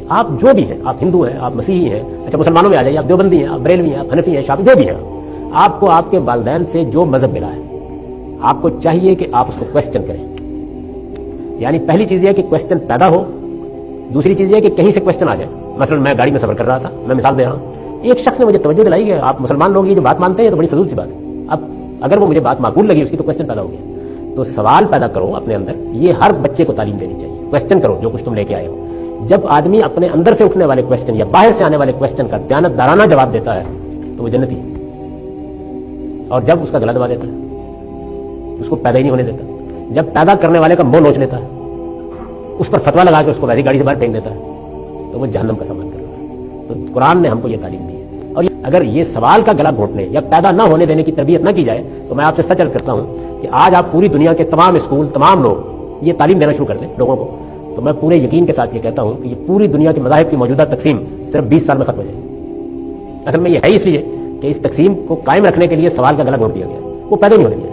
آپ جو بھی ہیں، آپ ہندو ہیں، آپ مسیحی ہیں، اچھا مسلمانوں میں آ جائیے، آپ دیوبندی ہیں، آپ بریلوی ہیں، آپ حنفی ہیں، شافعی، جو بھی ہیں، آپ کو آپ کے والدین سے جو مذہب ملا ہے آپ کو چاہیے کہ آپ اس کو کوشچن کریں. یعنی پہلی چیز یہ ہے کہ کوشچن پیدا ہو، دوسری چیز یہ ہے کہ کہیں سے کوشچن آ جائے. مثلا میں گاڑی میں سفر کر رہا تھا، میں مثال دے رہا ہوں، ایک شخص نے مجھے توجہ دلائی کہ آپ مسلمان لوگ یہ جو بات مانتے ہیں تو بڑی فضول سی بات ہے. اب اگر وہ مجھے بات معقول لگی اس کی تو کوشچن پیدا ہو گیا. تو سوال پیدا کرو اپنے اندر. یہ ہر بچے کو تعلیم دینی چاہیے. کوشچن کرو جو کچھ تم لے کے آئے ہو. جب آدمی اپنے اندر سے اٹھنے والے کوشچن یا باہر سے آنے والے کوشچن کا دیانتدارانہ جواب دیتا ہے تو وہ جنتی ہے. اور جب اس کا گلا دبا دیتا ہے، اس کو پیدا ہی نہیں ہونے دیتا، جب پیدا کرنے والے کا منہ نوچ لیتا ہے، اس پر فتوا لگا کے اس کو ویسی گاڑی سے باہر پھینک دیتا ہے، تو وہ جہنم کا سامان کر رہا ہے. تو قرآن نے ہم کو یہ تعلیم دی ہے. اور اگر یہ سوال کا گلا گھونٹنے یا پیدا نہ ہونے دینے کی تربیت نہ کی جائے تو میں آپ سے سچ عرض کرتا ہوں کہ آج آپ پوری دنیا کے تمام اسکول، تمام لوگ یہ تعلیم دینا شروع کر دیں لوگوں کو، تو میں پورے یقین کے ساتھ یہ کہتا ہوں کہ یہ پوری دنیا کے مذاہب کی موجودہ تقسیم صرف 20 سال میں ختم ہو جائے گی. اصل میں یہ ہے اس لیے کہ اس تقسیم کو قائم رکھنے کے لیے سوال کا گلا گھونٹ دیا گیا، وہ پیدا نہیں ہونے دیا.